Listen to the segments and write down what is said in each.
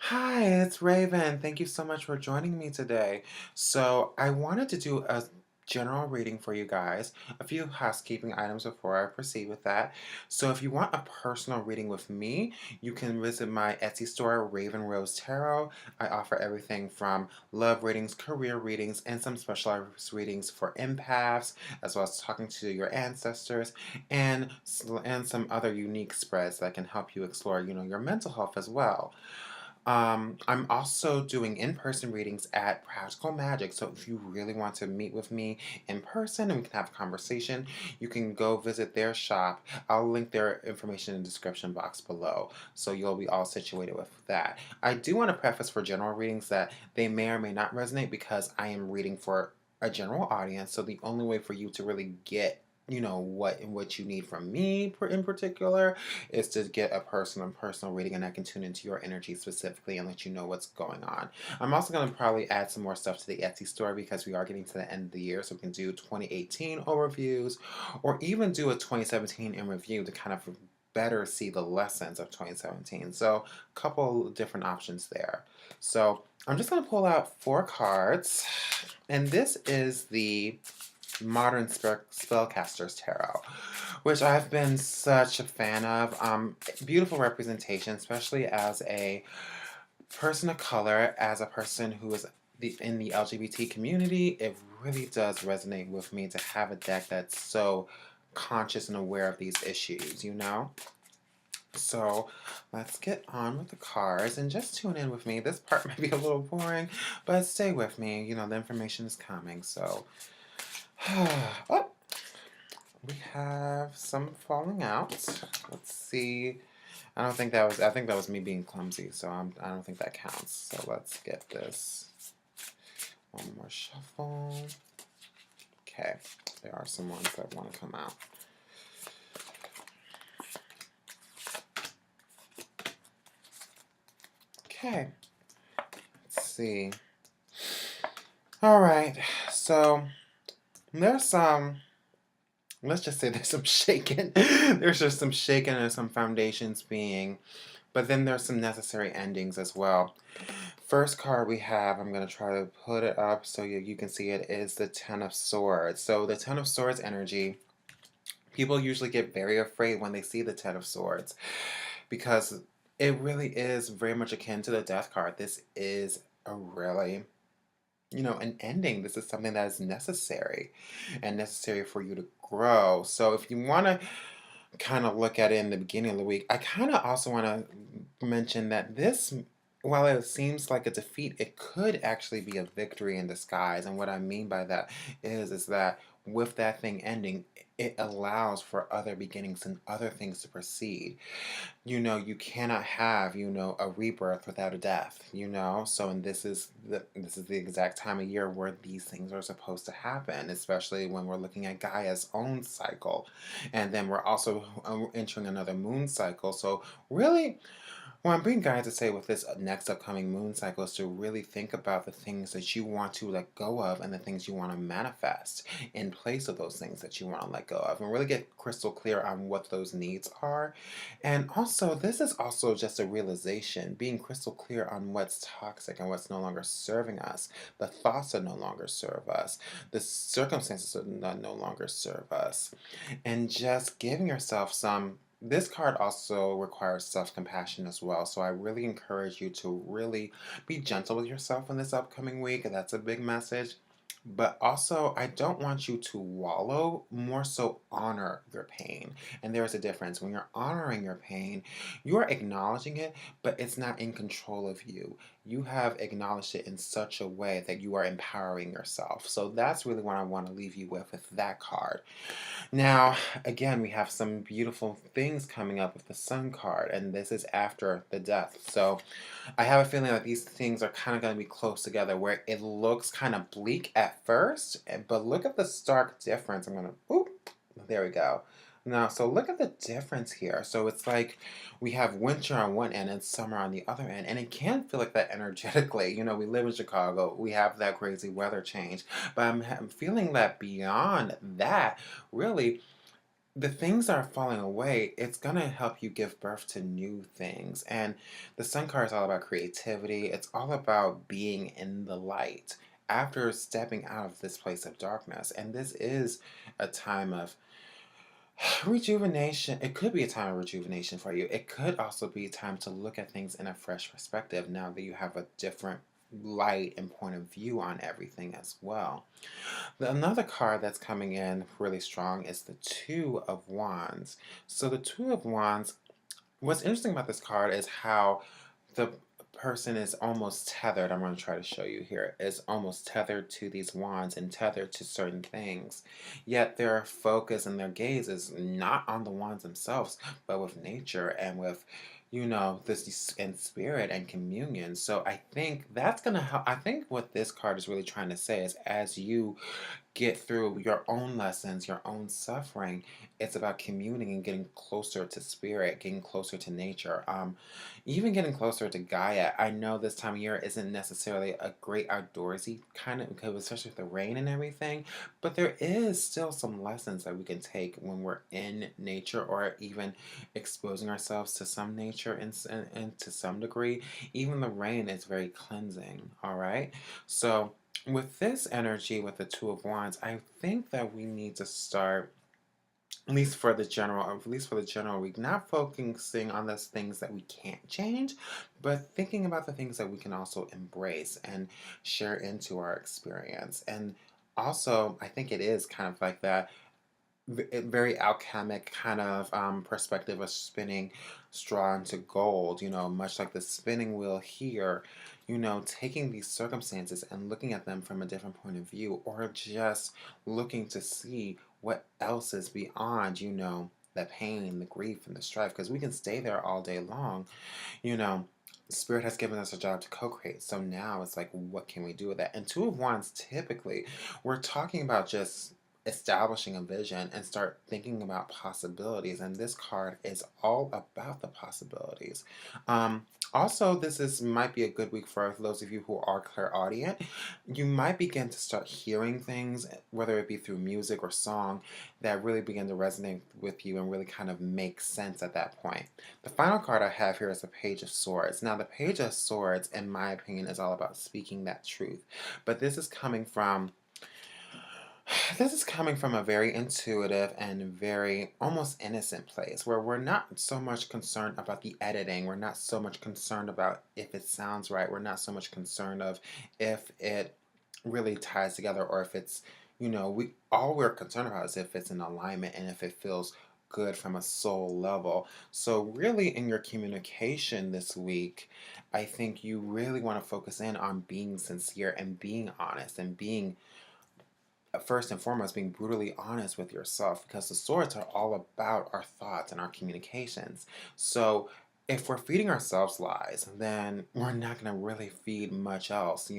Hi, it's Raven. Thank you so much for joining me today. So, I wanted to do a general reading for you guys. A few housekeeping items before I proceed with that. So, if you want a personal reading with me, you can visit my Etsy store, Raven Rose Tarot. I offer everything from love readings, career readings, and some specialized readings for empaths, as well as talking to your ancestors, and some other unique spreads that can help you explore, your mental health as well. I'm also doing in-person readings at Practical Magic. So if you really want to meet with me in person and we can have a conversation, you can go visit their shop. I'll link their information in the description box below. So you'll be all situated with that. I do want to preface for general readings that they may or may not resonate because I am reading for a general audience. So the only way for you to really get what you need from me in particular is to get a personal reading, and I can tune into your energy specifically and let you know what's going on. I'm also going to probably add some more stuff to the Etsy store because we are getting to the end of the year, so we can do 2018 overviews or even do a 2017 in review to kind of better see the lessons of 2017. So a couple different options there. So I'm just going to pull out 4 cards, and this is the Modern Spellcasters Tarot, which I've been such a fan of. Beautiful representation, especially as a person of color, as a person who is in the LGBT community. It really does resonate with me to have a deck that's so conscious and aware of these issues. So let's get on with the cards and just tune in with me. This part might be a little boring, but stay with me. The information is coming. So, oh, we have some falling out. Let's see. I think that was me being clumsy, so I don't think that counts. So let's get this. One more shuffle. Okay, there are some ones that want to come out. Okay, let's see. All right, so there's some. Let's just say there's some shaking. There's just some shaking and some foundations being, but then there's some necessary endings as well. First card we have, I'm going to try to put it up so you can see it, is the Ten of Swords. So the Ten of Swords energy, people usually get very afraid when they see the Ten of Swords because it really is very much akin to the Death card. This is a really, an ending. This is something that is necessary and necessary for you to grow. So if you want to kind of look at it in the beginning of the week, I kind of also want to mention that this, while it seems like a defeat, it could actually be a victory in disguise. And what I mean by that is that with that thing ending, it allows for other beginnings and other things to proceed. You cannot have, a rebirth without a death. So, and this is the exact time of year where these things are supposed to happen, especially when we're looking at Gaia's own cycle. And then we're also entering another moon cycle. So really, what I'm being guided to say with this next upcoming moon cycle is to really think about the things that you want to let go of and the things you want to manifest in place of those things that you want to let go of, and really get crystal clear on what those needs are. And also, this is also just a realization, being crystal clear on what's toxic and what's no longer serving us. The thoughts that no longer serve us, the circumstances that no longer serve us, and just giving yourself some. This card also requires self-compassion as well, so I really encourage you to really be gentle with yourself in this upcoming week. That's a big message. But also, I don't want you to wallow, more so honor your pain. And there's a difference. When you're honoring your pain, you're acknowledging it, but it's not in control of you. You have acknowledged it in such a way that you are empowering yourself. So that's really what I want to leave you with that card. Now, again, we have some beautiful things coming up with the Sun card, and this is after the death. So I have a feeling that these things are kind of going to be close together, where it looks kind of bleak at first, but look at the stark difference. There we go. Now, so look at the difference here. So it's like we have winter on one end and summer on the other end, and it can feel like that energetically. We live in Chicago, we have that crazy weather change, but I'm feeling that beyond that, really, the things that are falling away, it's gonna help you give birth to new things. And the sun card is all about creativity. It's all about being in the light after stepping out of this place of darkness. And this is a time of rejuvenation. It could be a time of rejuvenation for you. It could also be a time to look at things in a fresh perspective now that you have a different light and point of view on everything as well. Another card that's coming in really strong is the Two of Wands. So the Two of Wands, what's interesting about this card is how the person is almost tethered. I'm going to try to show you here. Is almost tethered to these wands and tethered to certain things. Yet their focus and their gaze is not on the wands themselves, but with nature and with, this in spirit and communion. So I think that's going to help. I think what this card is really trying to say is as you get through your own lessons, your own suffering. It's about communing and getting closer to spirit, getting closer to nature, even getting closer to Gaia. I know this time of year isn't necessarily a great outdoorsy kind of, because especially with the rain and everything, but there is still some lessons that we can take when we're in nature or even exposing ourselves to some nature and to some degree. Even the rain is very cleansing, all right? So, with this energy with the Two of Wands, I think that we need to start, at least for the general week, not focusing on those things that we can't change, but thinking about the things that we can also embrace and share into our experience. And also, I think it is kind of like that very alchemic kind of perspective of spinning straw into gold, much like the spinning wheel here, taking these circumstances and looking at them from a different point of view, or just looking to see what else is beyond, the pain, the grief, and the strife, because we can stay there all day long, you know. Spirit has given us a job to co-create. So now it's like, what can we do with that? And Two of Wands, typically, we're talking about just establishing a vision and start thinking about possibilities. And this card is all about the possibilities. Also, might be a good week for those of you who are clairaudient. You might begin to start hearing things, whether it be through music or song, that really begin to resonate with you and really kind of make sense at that point. The final card I have here is the Page of Swords. Now, the Page of Swords, in my opinion, is all about speaking that truth. But this is coming from a very intuitive and very almost innocent place where we're not so much concerned about the editing. We're not so much concerned about if it sounds right. We're not so much concerned of if it really ties together or if it's, we're concerned about is if it's in alignment and if it feels good from a soul level. So really in your communication this week, I think you really want to focus in on being sincere and being honest and being first and foremost, being brutally honest with yourself, because the swords are all about our thoughts and our communications. So if we're feeding ourselves lies, then we're not going to really feed much else,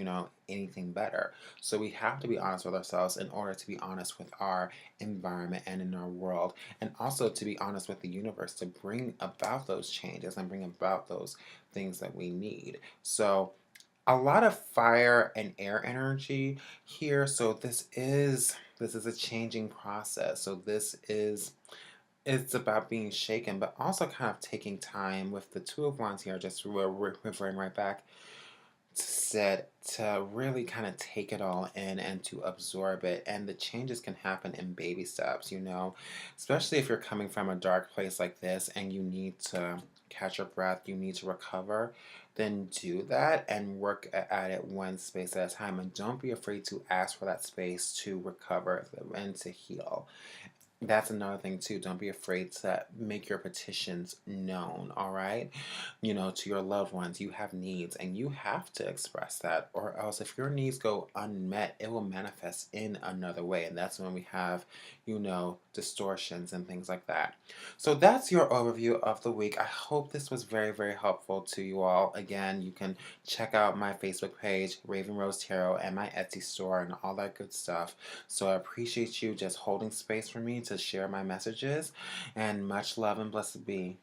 anything better. So we have to be honest with ourselves in order to be honest with our environment and in our world, and also to be honest with the universe to bring about those changes and bring about those things that we need. So a lot of fire and air energy here. So this is a changing process. So it's about being shaken, but also kind of taking time with the Two of Wands here. Just we're referring right back to really kind of take it all in and to absorb it. And the changes can happen in baby steps, especially if you're coming from a dark place like this and you need to catch your breath, you need to recover, then do that and work at it one space at a time. And don't be afraid to ask for that space to recover and to heal. That's another thing too. Don't be afraid to make your petitions known, all right? To your loved ones. You have needs and you have to express that, or else if your needs go unmet, it will manifest in another way. And that's when we have, distortions and things like that. So that's your overview of the week. I hope this was very, very helpful to you all. Again, you can check out my Facebook page, Raven Rose Tarot, and my Etsy store and all that good stuff. So I appreciate you just holding space for me to share my messages, and much love and blessed be.